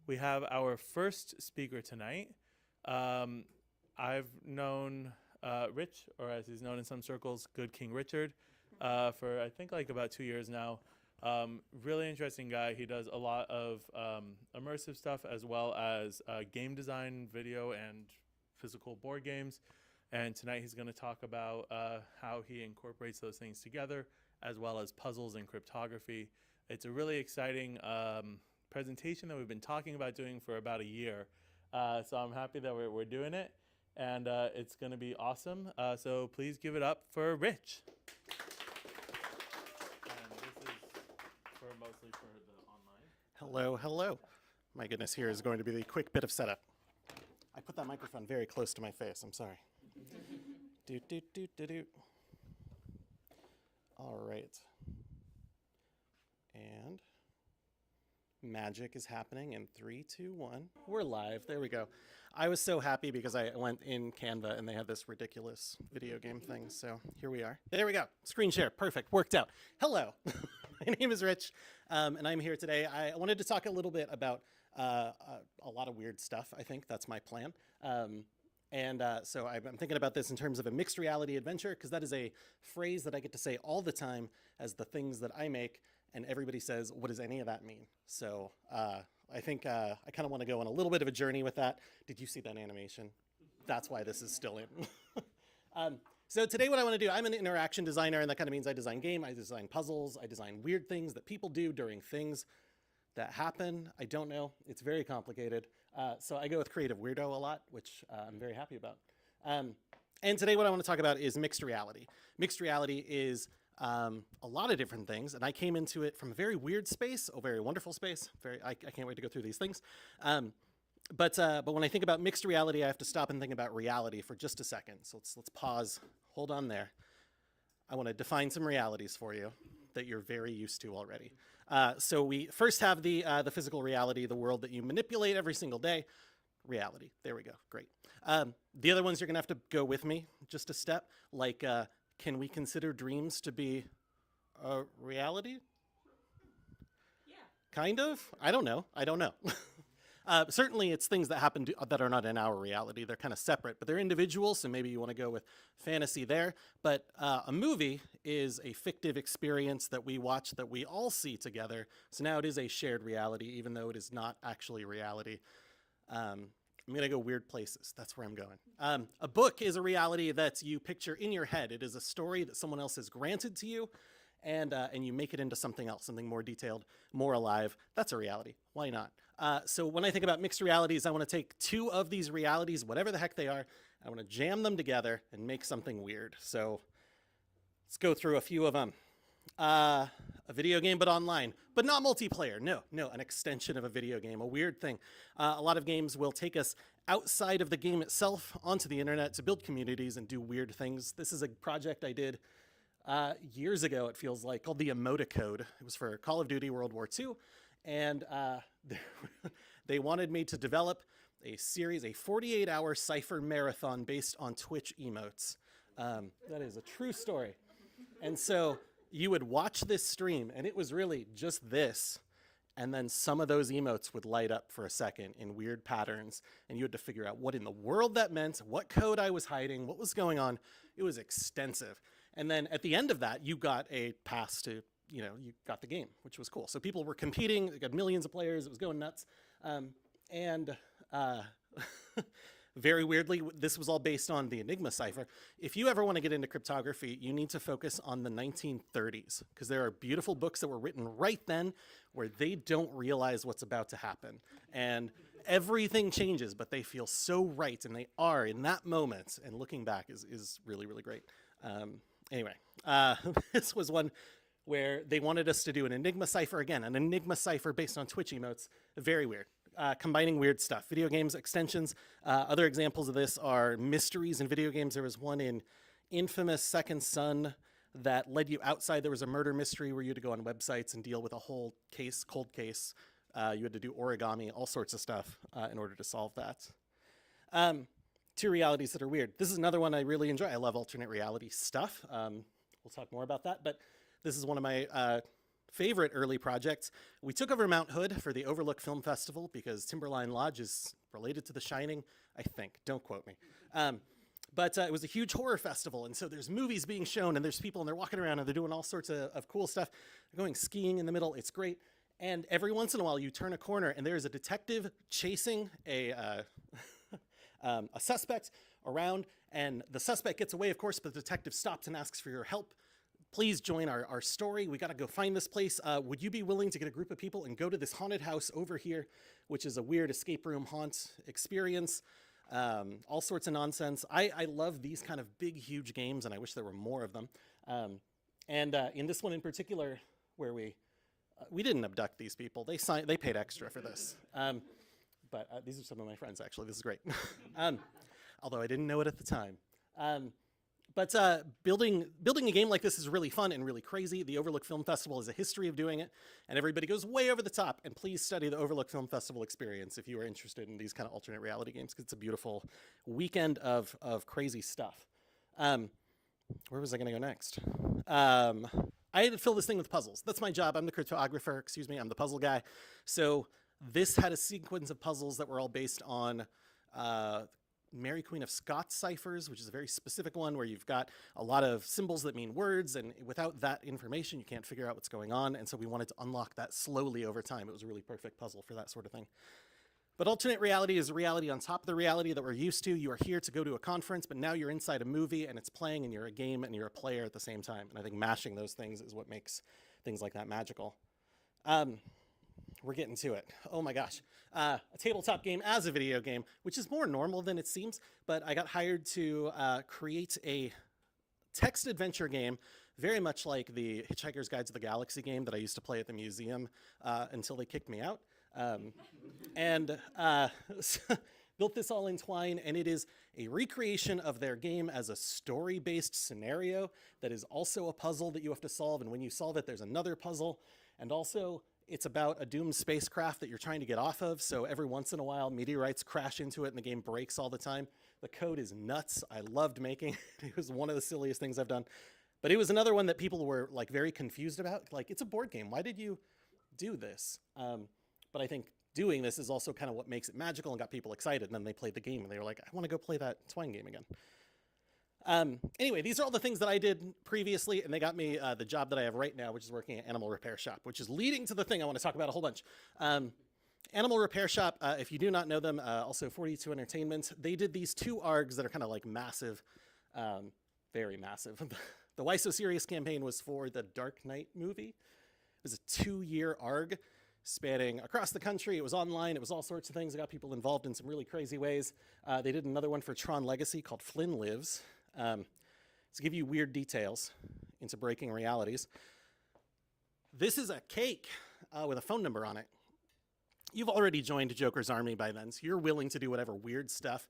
We have our first speaker tonight. I've known Rich, or as he's known in some circles, Good King Richard, for I think like about 2 years now. Really interesting guy. He does a lot of immersive stuff as well as game design, video, and physical board games. And tonight he's going to talk about how he incorporates those things together, as well as puzzles and cryptography. It's a really exciting presentation that we've been talking about doing for about a year. So I'm happy that we're doing it, and it's going to be awesome. So please give it up for Rich. And this is mostly for the online. Hello, hello. My goodness, here is going to be the quick bit of setup. I put that microphone very close to my face. I'm sorry. Do. All right. And magic is happening in 3, 2, 1. We're live. There we go. I was so happy because I went in Canva and they had this ridiculous video game thing. So here we are. There we go. Screen share. Perfect. Worked out. Hello. My name is Rich, and I'm here today. I wanted to talk a little bit about a lot of weird stuff. I think that's my plan. So I'm thinking about this in terms of a mixed reality adventure, because that is a phrase that I get to say all the time as the things that I make, and everybody says, what does any of that mean? So I think I kind of want to go on a little bit of a journey with that. Did you see that animation? That's why this is still in. So today what I want to do, I'm an interaction designer, and that kind of means I design game, I design puzzles, I design weird things that people do during things that happen. I don't know. It's very complicated. So I go with creative weirdo a lot, which I'm very happy about. And today what I want to talk about is mixed reality. Mixed reality is a lot of different things, and I came into it from a very weird space, a very wonderful space. I can't wait to go through these things. But when I think about mixed reality, I have to stop and think about reality for just a second. So let's pause. Hold on there. I want to define some realities for you that you're very used to already. So we first have the physical reality, the world that you manipulate every single day. Reality. There we go. Great. The other ones you're going to have to go with me just a step. Like, can we consider dreams to be a reality? Yeah. Kind of? I don't know. Certainly it's things that happen that are not in our reality. They're kind of separate, but they're individual, so maybe you want to go with fantasy there. But a movie is a fictive experience that we watch that we all see together. So now it is a shared reality, even though it is not actually reality. I'm going to go weird places. That's where I'm going. A book is a reality that you picture in your head. It is a story that someone else has granted to you, and you make it into something else, something more detailed, more alive. That's a reality. Why not? So when I think about mixed realities, I want to take two of these realities, whatever the heck they are, I want to jam them together and make something weird. So let's go through a few of them. A video game, but online, but not multiplayer. No, an extension of a video game, a weird thing. A lot of games will take us outside of the game itself onto the internet to build communities and do weird things. This is a project I did years ago, it feels like, called the Emoticode. It was for Call of Duty World War II. And they wanted me to develop a series, a 48-hour cipher marathon based on Twitch emotes. That is a true story. And so you would watch this stream, and it was really just this. And then some of those emotes would light up for a second in weird patterns. And you had to figure out what in the world that meant, what code I was hiding, what was going on. It was extensive. And then at the end of that, you got a pass to, you got the game, which was cool. So people were competing, they got millions of players, it was going nuts. Very weirdly, this was all based on the Enigma cipher. If you ever want to get into cryptography, you need to focus on the 1930s, because there are beautiful books that were written right then where they don't realize what's about to happen. And everything changes, but they feel so right, and they are in that moment. And looking back is really, really great. Anyway, this was one where they wanted us to do an Enigma cipher again, an Enigma cipher based on Twitch emotes. Very weird. Combining weird stuff. Video games, extensions. Other examples of this are mysteries in video games. There was one in Infamous Second Son that led you outside. There was a murder mystery where you had to go on websites and deal with a whole case, cold case. You had to do origami, all sorts of stuff in order to solve that. Two realities that are weird. This is another one I really enjoy. I love alternate reality stuff. We'll talk more about that, but this is one of my favorite early projects. We took over Mount Hood for the Overlook Film Festival because Timberline Lodge is related to The Shining, I think. Don't quote me. But it was a huge horror festival, and so there's movies being shown, and there's people, and they're walking around, and they're doing all sorts of cool stuff. They're going skiing in the middle. It's great. And every once in a while, you turn a corner, and there's a detective chasing a suspect around, and the suspect gets away, of course, but the detective stops and asks for your help. Please join our story. We got to go find this place. Would you be willing to get a group of people and go to this haunted house over here, which is a weird escape room haunt experience? All sorts of nonsense. I love these kind of big, huge games, and I wish there were more of them. In this one in particular, where we didn't abduct these people. They paid extra for this. But these are some of my friends, actually. This is great. Although I didn't know it at the time. But building a game like this is really fun and really crazy. The Overlook Film Festival has a history of doing it, and everybody goes way over the top. And please study the Overlook Film Festival experience if you are interested in these kind of alternate reality games, because it's a beautiful weekend of crazy stuff. Where was I going to go next? I had to fill this thing with puzzles. That's my job. I'm the cryptographer. Excuse me. I'm the puzzle guy. So this had a sequence of puzzles that were all based on Mary Queen of Scots ciphers, which is a very specific one where you've got a lot of symbols that mean words, and without that information, you can't figure out what's going on. And so we wanted to unlock that slowly over time. It was a really perfect puzzle for that sort of thing. But alternate reality is a reality on top of the reality that we're used to. You are here to go to a conference, but now you're inside a movie, and it's playing, and you're a game, and you're a player at the same time. And I think mashing those things is what makes things like that magical. We're getting to it. Oh my gosh. A tabletop game as a video game, which is more normal than it seems, but I got hired to create a text adventure game, very much like the Hitchhiker's Guide to the Galaxy game that I used to play at the museum until they kicked me out. Built this all in Twine, and it is a recreation of their game as a story-based scenario that is also a puzzle that you have to solve, and when you solve it, there's another puzzle, and also it's about a doomed spacecraft that you're trying to get off of, so every once in a while, meteorites crash into it and the game breaks all the time. The code is nuts. I loved making it. It was one of the silliest things I've done. But it was another one that people were like very confused about. Like, it's a board game. Why did you do this? But I think doing this is also kind of what makes it magical and got people excited. And then they played the game and they were like, I want to go play that Twine game again. Anyway, these are all the things that I did previously, and they got me the job that I have right now, which is working at Animal Repair Shop, which is leading to the thing I want to talk about a whole bunch. Animal Repair Shop, if you do not know them, also 42 Entertainment, they did these two ARGs that are kind of like massive, very massive. The Why So Serious campaign was for the Dark Knight movie. It was a 2-year ARG spanning across the country. It was online. It was all sorts of things. It got people involved in some really crazy ways. They did another one for Tron Legacy called Flynn Lives. To give you weird details into breaking realities, this is a cake with a phone number on it. You've already joined Joker's army by then, so you're willing to do whatever weird stuff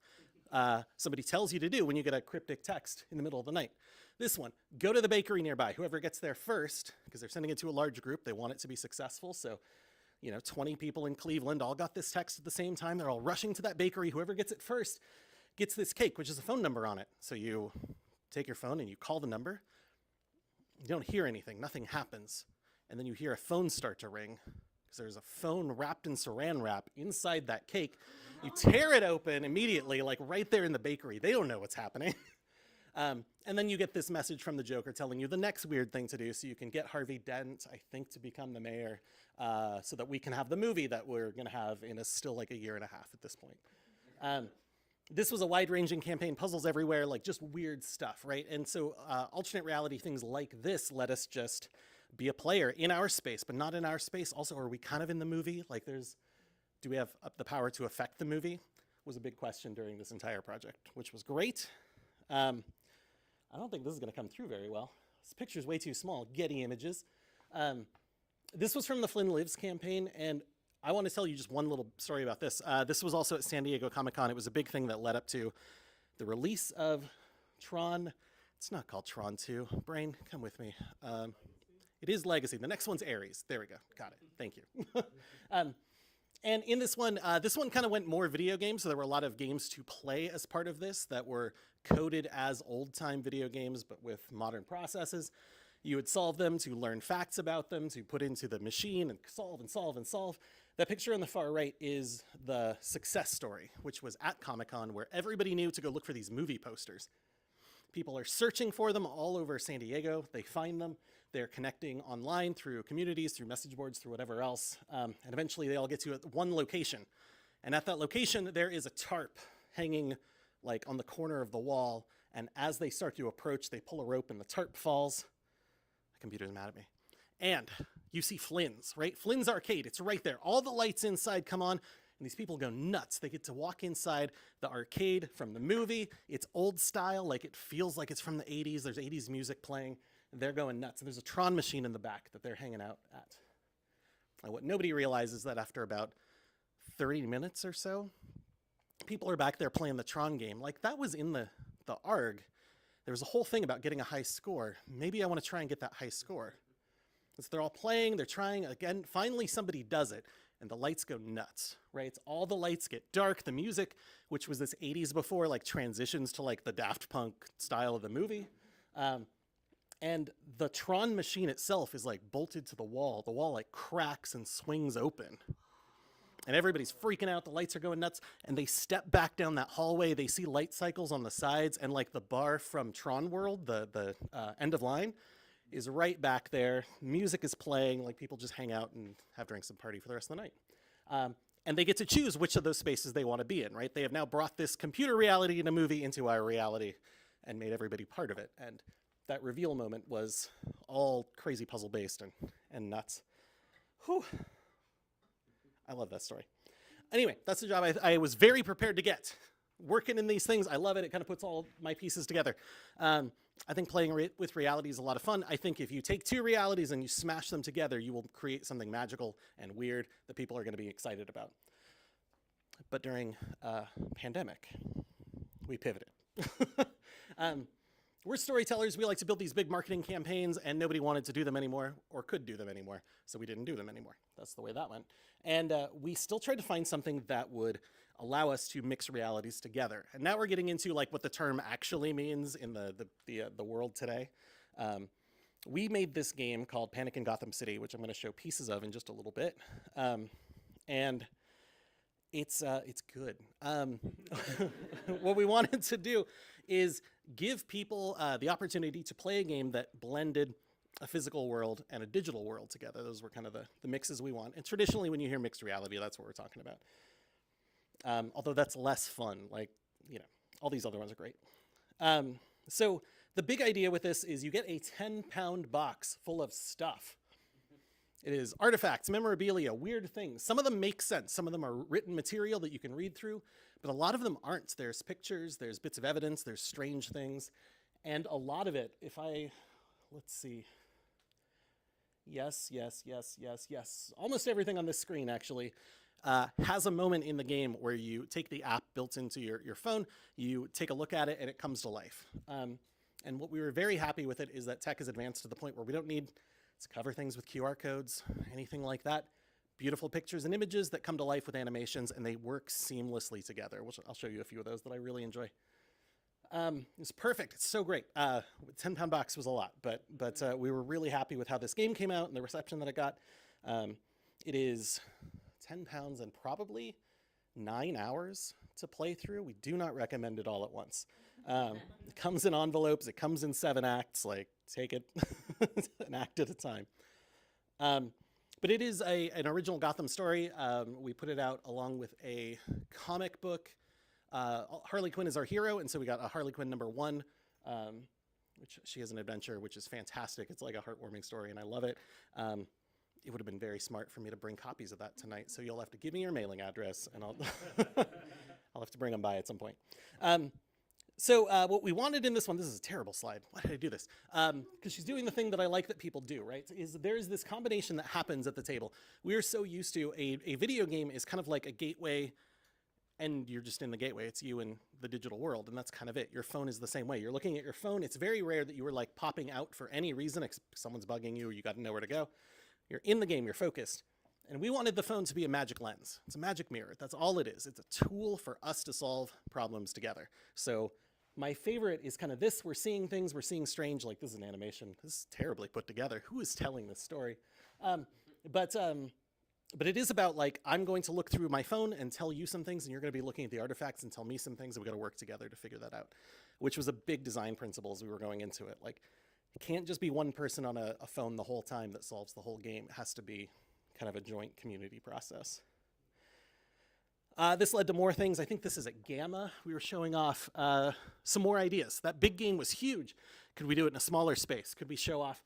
somebody tells you to do when you get a cryptic text in the middle of the night. This one, go to the bakery nearby. Whoever gets there first, because they're sending it to a large group, they want it to be successful, so 20 people in Cleveland all got this text at the same time. They're all rushing to that bakery. Whoever gets it first gets this cake, which is a phone number on it. So you take your phone and you call the number. You don't hear anything. Nothing happens. And then you hear a phone start to ring because there's a phone wrapped in saran wrap inside that cake. You tear it open immediately, like right there in the bakery. They don't know what's happening. And then you get this message from the Joker telling you the next weird thing to do so you can get Harvey Dent, I think, to become the mayor so that we can have the movie that we're going to have in still like a year and a half at this point. This was a wide-ranging campaign, puzzles everywhere, like just weird stuff, right? And so alternate reality things like this let us just be a player in our space, but not in our space. Also, are we kind of in the movie? Like do we have the power to affect the movie? Was a big question during this entire project, which was great. I don't think this is going to come through very well. This picture's way too small. Getty Images. This was from the Flynn Lives campaign, and I want to tell you just one little story about this. This was also at San Diego Comic-Con. It was a big thing that led up to the release of Tron. It's not called Tron 2. Brain, come with me. It is Legacy. The next one's Ares. There we go. Got it. Thank you. And in this one kind of went more video games, so there were a lot of games to play as part of this that were coded as old-time video games, but with modern processes. You would solve them to learn facts about them, to put into the machine and solve and solve and solve. That picture on the far right is the success story, which was at Comic-Con, where everybody knew to go look for these movie posters. People are searching for them all over San Diego. They find them. They're connecting online through communities, through message boards, through whatever else. And eventually they all get to one location. And at that location, there is a tarp hanging like on the corner of the wall. And as they start to approach, they pull a rope and the tarp falls. My computer's mad at me. And you see Flynn's, right? Flynn's Arcade. It's right there. All the lights inside come on. And these people go nuts. They get to walk inside the arcade from the movie. It's old style, like it feels like it's from the 80s. There's 80s music playing. They're going nuts. And there's a Tron machine in the back that they're hanging out at. And what nobody realizes is that after about 30 minutes or so, people are back there playing the Tron game. Like that was in the ARG. There was a whole thing about getting a high score. Maybe I want to try and get that high score. So they're all playing, they're trying again. Finally, somebody does it. And the lights go nuts, right? All the lights get dark. The music, which was this 80s before, like transitions to like the Daft Punk style of the movie. And the Tron machine itself is like bolted to the wall. The wall like cracks and swings open. And everybody's freaking out. The lights are going nuts. And they step back down that hallway. They see light cycles on the sides. And like the bar from Tron World, the end of line, is right back there. Music is playing, like people just hang out and have drinks and party for the rest of the night. And they get to choose which of those spaces they want to be in, right? They have now brought this computer reality in a movie into our reality and made everybody part of it. And that reveal moment was all crazy puzzle based and nuts. Whew. I love that story. Anyway, that's the job I was very prepared to get. Working in these things, I love it. It kind of puts all my pieces together. I think playing with reality is a lot of fun. I think if you take two realities and you smash them together, you will create something magical and weird that people are going to be excited about. But during pandemic, we pivoted. We're storytellers. We like to build these big marketing campaigns, and nobody wanted to do them anymore or could do them anymore, so we didn't do them anymore. That's the way that went. And we still tried to find something that would allow us to mix realities together. And now we're getting into like what the term actually means in the world today. We made this game called Panic in Gotham City, which I'm going to show pieces of in just a little bit. And it's good. What we wanted to do is give people the opportunity to play a game that blended a physical world and a digital world together. Those were kind of the mixes we want. And traditionally, when you hear mixed reality, that's what we're talking about. Although that's less fun, like, you know, all these other ones are great. So the big idea with this is you get a 10-pound box full of stuff. It is artifacts, memorabilia, weird things. Some of them make sense. Some of them are written material that you can read through, but a lot of them aren't. There's pictures, there's bits of evidence, there's strange things. And a lot of it, let's see. Yes. Almost everything on this screen, actually, has a moment in the game where you take the app built into your phone, you take a look at it, and it comes to life. And what we were very happy with it is that tech has advanced to the point where we don't need to cover things with QR codes, anything like that. Beautiful pictures and images that come to life with animations, and they work seamlessly together, which I'll show you a few of those that I really enjoy. It's perfect. It's so great. 10-pound box was a lot, but we were really happy with how this game came out and the reception that it got. It is 10 pounds and probably 9 hours to play through. We do not recommend it all at once. It comes in envelopes. It comes in 7 acts. Like, take it an act at a time. But it is an original Gotham story. We put it out along with a comic book. Harley Quinn is our hero, and so we got a Harley Quinn #1, which she has an adventure, which is fantastic. It's like a heartwarming story, and I love it. It would have been very smart for me to bring copies of that tonight, so you'll have to give me your mailing address, and I'll I'll have to bring them by at some point. So what we wanted in this one, this is a terrible slide. Why did I do this? Because she's doing the thing that I like that people do, right? Is there's this combination that happens at the table. We're so used to a video game is kind of like a gateway, and you're just in the gateway. It's you in the digital world, and that's kind of it. Your phone is the same way. You're looking at your phone. It's very rare that you were like popping out for any reason, someone's bugging you or you got to know where to go. You're in the game, you're focused. And we wanted the phone to be a magic lens. It's a magic mirror. That's all it is. It's a tool for us to solve problems together. So My favorite is kind of this. We're seeing things, we're seeing strange, like this is an animation. This is terribly put together. Who is telling this story? But it is about like, I'm going to look through my phone and tell you some things, and you're going to be looking at the artifacts and tell me some things, and we got to work together to figure that out, which was a big design principle as we were going into it. Like, it can't just be one person on a phone the whole time that solves the whole game. It has to be kind of a joint community process. This led to more things. I think this is at Gamma. We were showing off some more ideas. That big game was huge. Could we do it in a smaller space? Could we show off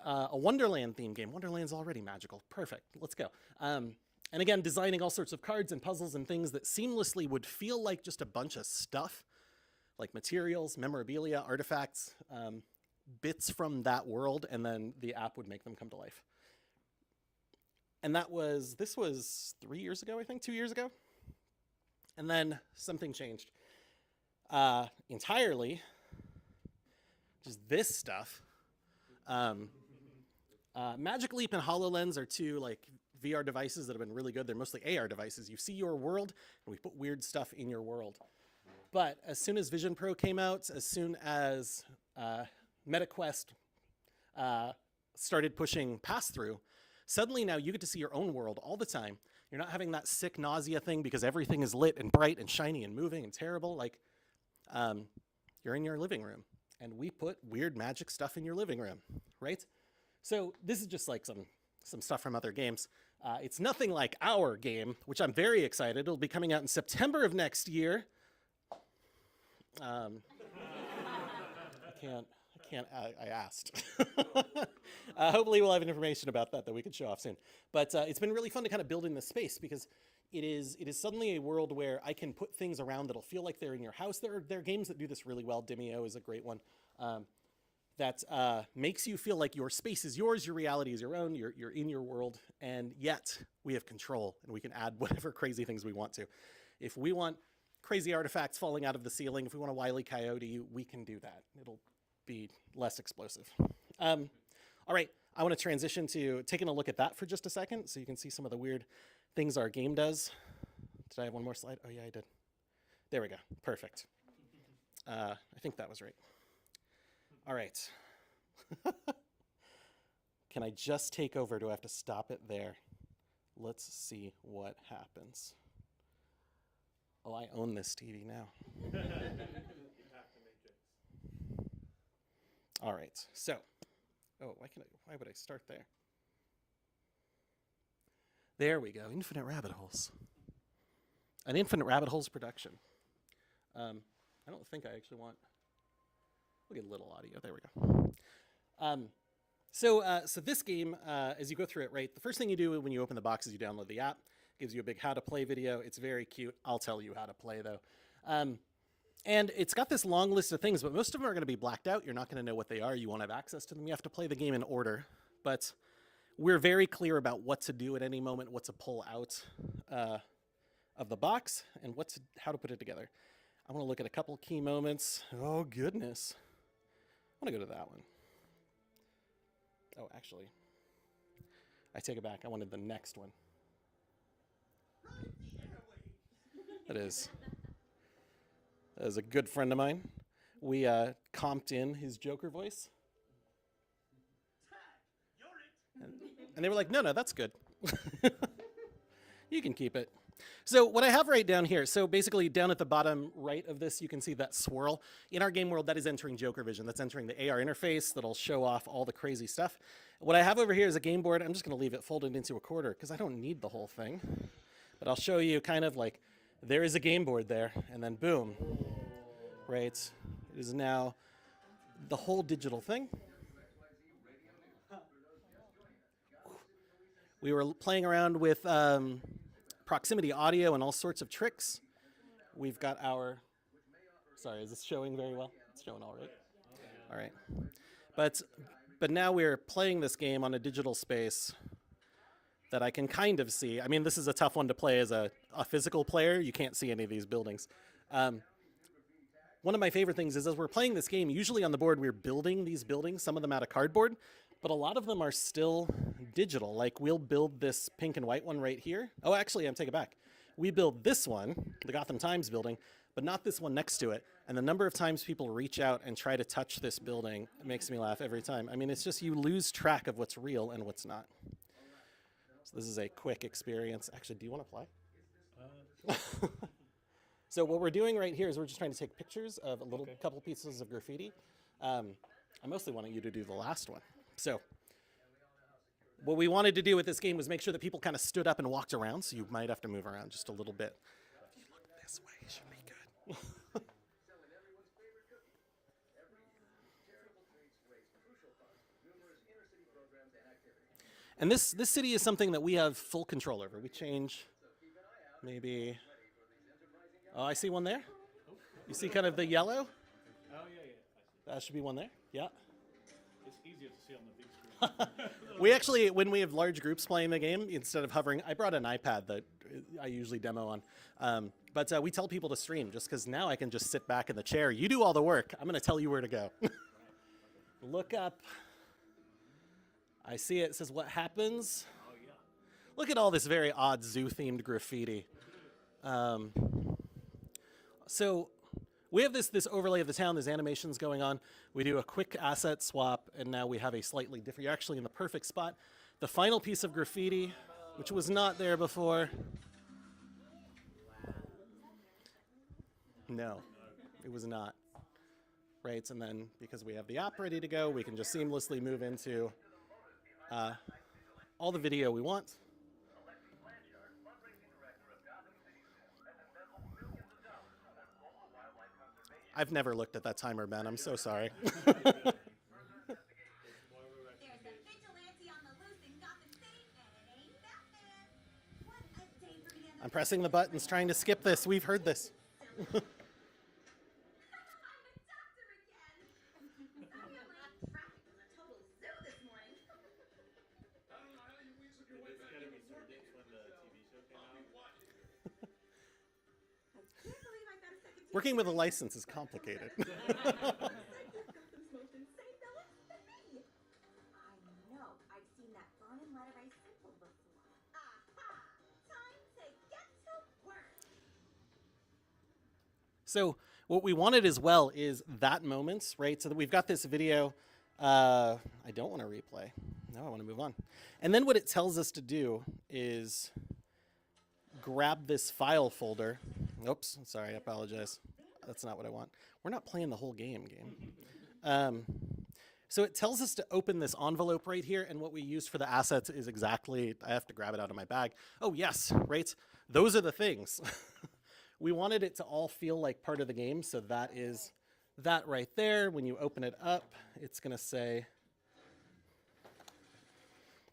a Wonderland theme game? Wonderland's already magical. Perfect. Let's go. And again, designing all sorts of cards and puzzles and things that seamlessly would feel like just a bunch of stuff, like materials, memorabilia, artifacts, bits from that world, and then the app would make them come to life. And this was 3 years ago, I think, 2 years ago. And then something changed entirely. Just this stuff. Magic Leap and HoloLens are two like VR devices that have been really good. They're mostly AR devices. You see your world, and we put weird stuff in your world. But as soon as Vision Pro came out, as soon as MetaQuest started pushing pass-through, suddenly now you get to see your own world all the time. You're not having that sick nausea thing because everything is lit and bright and shiny and moving and terrible. Like, you're in your living room, and we put weird magic stuff in your living room, right? So this is just like some stuff from other games. It's nothing like our game, which I'm very excited. It'll be coming out in September of next year. I asked. Hopefully we'll have information about that we can show off soon. But it's been really fun to kind of build in this space because it is suddenly a world where I can put things around that'll feel like they're in your house. There are games that do this really well. Demio is a great one. That makes you feel like your space is yours, your reality is your own, you're in your world, and yet we have control and we can add whatever crazy things we want to. If we want crazy artifacts falling out of the ceiling, if we want a Wile E. Coyote, we can do that. It'll be less explosive. All right, I want to transition to taking a look at that for just a second so you can see some of the weird things our game does. Did I have one more slide? Oh yeah, I did. There we go, perfect. I think that was right. All right. Can I just take over? Do I have to stop it there? Let's see what happens. Oh, I own this TV now. All right, so, why would I start there? There we go, Infinite Rabbit Holes. An Infinite Rabbit Holes production. I don't think I actually want, we'll get a little audio, there we go. So this game, as you go through it, right, the first thing you do when you open the box is you download the app. It gives you a big how to play video. It's very cute. I'll tell you how to play though. And it's got this long list of things, but most of them are going to be blacked out. You're not going to know what they are. You won't have access to them. You have to play the game in order. But we're very clear about what to do at any moment, what to pull out of the box, and how to put it together. I want to look at a couple key moments. Oh, goodness. I want to go to that one. Oh, actually, I take it back. I wanted the next one. That is a good friend of mine. We comped in his Joker voice. And they were like, no, that's good. You can keep it. So what I have right down here, so basically down at the bottom right of this, you can see that swirl. In our game world, that is entering Joker Vision. That's entering the AR interface that'll show off all the crazy stuff. What I have over here is a game board. I'm just going to leave it folded into a quarter because I don't need the whole thing. But I'll show you kind of like, there is a game board there, and then boom, right? It is now the whole digital thing. We were playing around with proximity audio and all sorts of tricks. We've got sorry, is this showing very well? It's showing all right. All right. But now we're playing this game on a digital space that I can kind of see. I mean, this is a tough one to play as a physical player. You can't see any of these buildings. One of my favorite things is as we're playing this game, usually on the board we're building these buildings, some of them out of cardboard, but a lot of them are still digital. Like we'll build this pink and white one right here. Oh, actually, I'm taking it back. we build this one, the Gotham Times building, but not this one next to it. And the number of times people reach out and try to touch this building makes me laugh every time. I mean, it's just you lose track of what's real and what's not. So this is a quick experience. Actually, do you want to play? So what we're doing right here is we're just trying to take pictures of a little couple pieces of graffiti. I mostly wanted you to do the last one. So what we wanted to do with this game was make sure that people kind of stood up and walked around, so you might have to move around just a little bit. If you look this way, it should be good. And this city is something that we have full control over. We change maybe... Oh, I see one there. You see kind of the yellow? Oh, yeah. That should be one there. Yeah. It's easier to see on the big screen. We actually, when we have large groups playing the game, instead of hovering, I brought an iPad that I usually demo on. But we tell people to stream just because now I can just sit back in the chair. You do all the work. I'm going to tell you where to go. Look up. I see it. It says, what happens? Oh, yeah. Look at all this very odd zoo-themed graffiti. So we have this overlay of the town. There's animations going on. We do a quick asset swap, and now we have a slightly different. You're actually in the perfect spot. The final piece of graffiti, which was not there before. No, it was not. Right, and then because we have the app ready to go, we can just seamlessly move into all the video we want. I've never looked at that timer, Ben. I'm so sorry. There's a vigilante on the loose in Gotham City, and it ain't Batman. What a day for the end of I'm pressing the buttons, trying to skip this. We've heard this. I'm a doctor again. Sorry I'm late. Traffic was a total zoo this morning. I can't believe I got a second chance. Working with a license is complicated. Gotham's most insane villains than me. I know. I've seen that burning letter I simple before. Aha! Time to get to work. So what we wanted as well is that moment, right? So that we've got this video. I don't want to replay. No, I want to move on. And then what it tells us to do is grab this file folder. Oops, sorry, I apologize. That's not what I want. We're not playing the whole game. So it tells us to open this envelope right here, and what we use for the assets is exactly, I have to grab it out of my bag. Oh yes, right? Those are the things. We wanted it to all feel like part of the game, so that is that right there. When you open it up, it's gonna say,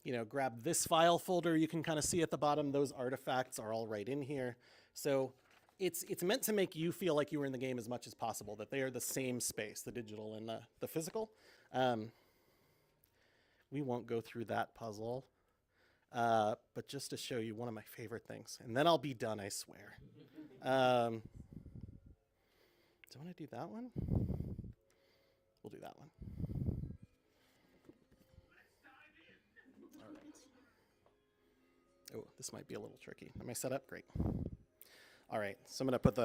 you know, grab this file folder. You can kind of see at the bottom, those artifacts are all right in here. So it's meant to make you feel like you were in the game as much as possible, that they are the same space, the digital and the physical. We won't go through that puzzle, but just to show you one of my favorite things, and then I'll be done, I swear. Do I want to do that one? We'll do that one. All right. Oh, this might be a little tricky. Am I set up? Great. All right, so I'm going to put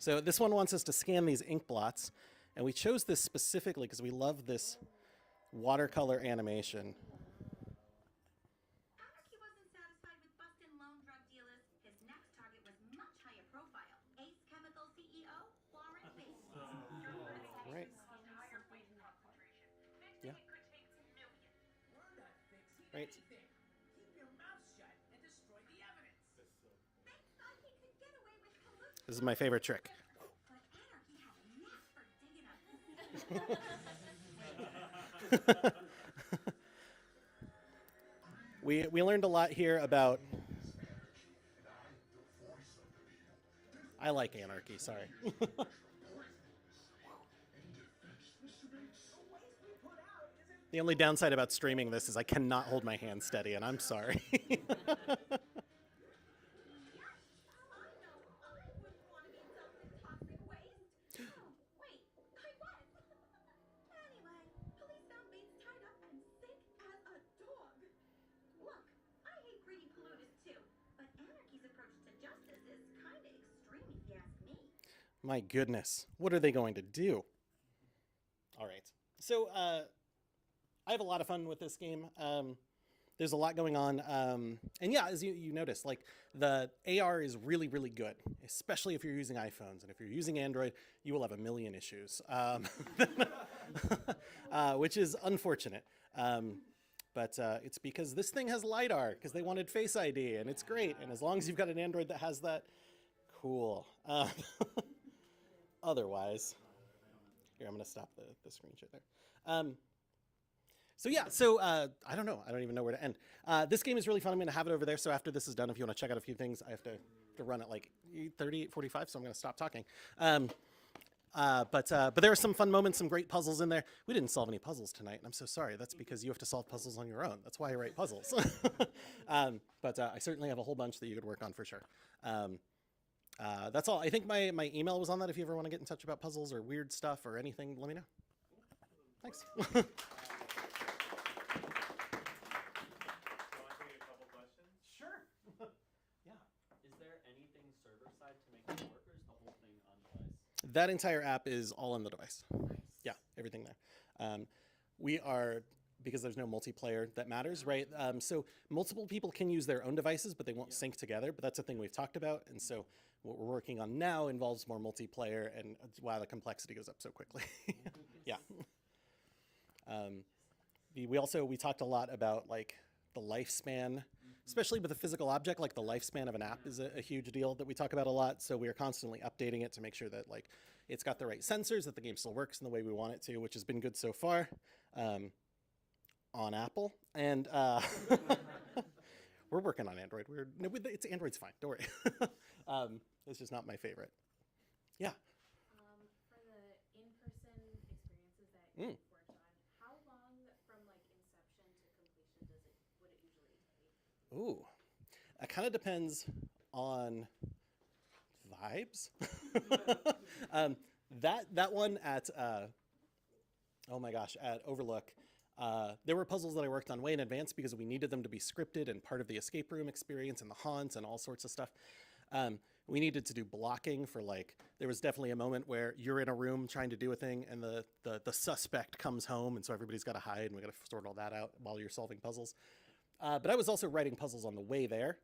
so this one wants us to scan these ink blots, and we chose this specifically because we love this watercolor animation. After he wasn't satisfied with busting lone drug dealers, his next target was much higher profile. Ace Chemical CEO, Warren Mason. Right. Yeah. Right. Keep your mouth shut and destroy the evidence. They thought he could get away with collusion, This is my favorite trick. but Anarchy had a knack for digging up. We learned a lot here about. I like anarchy. Sorry. The only downside about streaming this is I cannot hold my hand steady, and I'm sorry. I know I wouldn't want to be dumped in toxic waste. Oh, wait, I was. Anyway, police found Bates tied up and sick as a dog. Look, I hate greedy polluters too, but Anarchy's approach to justice My goodness, what are they going to do? All right. So I have a lot of fun with this game. There's a lot going on. And yeah, as you notice, like the AR is really, really good, especially if you're using iPhones. And if you're using Android, you will have a million issues, which is unfortunate. But it's because this thing has LiDAR, because they wanted Face ID, and it's great. And as long as you've got an Android that has that, cool. Otherwise, here, I'm going to stop the screen share there. So yeah, I don't know. I don't even know where to end. This game is really fun. I'm going to have it over there. So after this is done, if you want to check out a few things, I have to run at like 8:30, 8:45, so I'm going to stop talking. But there are some fun moments, some great puzzles in there. We didn't solve any puzzles tonight, and I'm so sorry. That's because you have to solve puzzles on your own. That's why I write puzzles. But I certainly have a whole bunch that you could work on for sure. That's all. I think my email was on that. If you ever want to get in touch about puzzles or weird stuff or anything, let me know. Thanks. Sure. Yeah. Is there anything server side to make it work, or is the whole thing on device? That entire app is all on the device. Yeah, everything there. We are, because there's no multiplayer that matters, right? So multiple people can use their own devices, but they won't sync together. But that's a thing we've talked about. And so what we're working on now involves more multiplayer, and wow, the complexity goes up so quickly. Yeah. We talked a lot about like the lifespan, especially with a physical object. Like the lifespan of an app is a huge deal that we talk about a lot. So we are constantly updating it to make sure that like it's got the right sensors, that the game still works in the way we want it to, which has been good so far on Apple. And we're working on Android. It's Android's fine. Don't worry. It's just not my favorite. Yeah. For the in-person experiences that you've worked on, how long from like inception to completion would it usually take? Ooh, it kind of depends on vibes. That one at oh my gosh, at Overlook, there were puzzles that I worked on way in advance because we needed them to be scripted and part of the escape room experience and the haunts and all sorts of stuff. We needed to do blocking for like, there was definitely a moment where you're in a room trying to do a thing and the suspect comes home, and so everybody's got to hide and we got to sort all that out while you're solving puzzles. But I was also writing puzzles on the way there,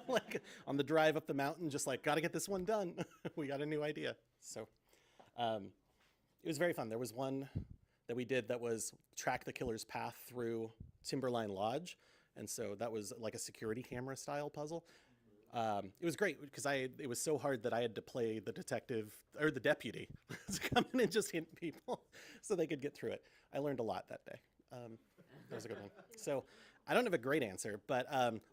like on the drive up the mountain, just like, got to get this one done. We got a new idea. So it was very fun. There was one that we did that was track the killer's path through Timberline Lodge. And so that was like a security camera style puzzle. It was great because it was so hard that I had to play the detective or the deputy to come in and just hint people so they could get through it. I learned a lot that day. That was a good one. So I don't have a great answer, but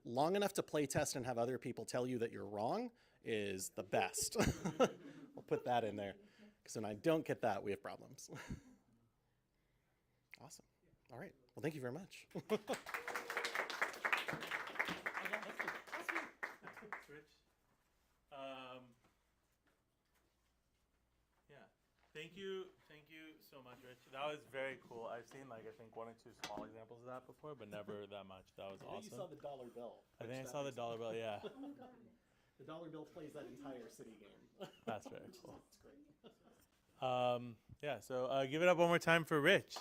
long enough to play test and have other people tell you that you're wrong is the best. We'll put that in there because when I don't get that, we have problems. Awesome. All right. Well, thank you very much. Rich. Yeah. Thank you so much, Rich. That was very cool. I've seen like I think one or two small examples of that before, but never that much. That was I think awesome. you saw the dollar bill. I think I saw the dollar bill. Yeah. The dollar bill plays that entire city game. That's very cool. It's great. Yeah. So give it up one more time for Rich.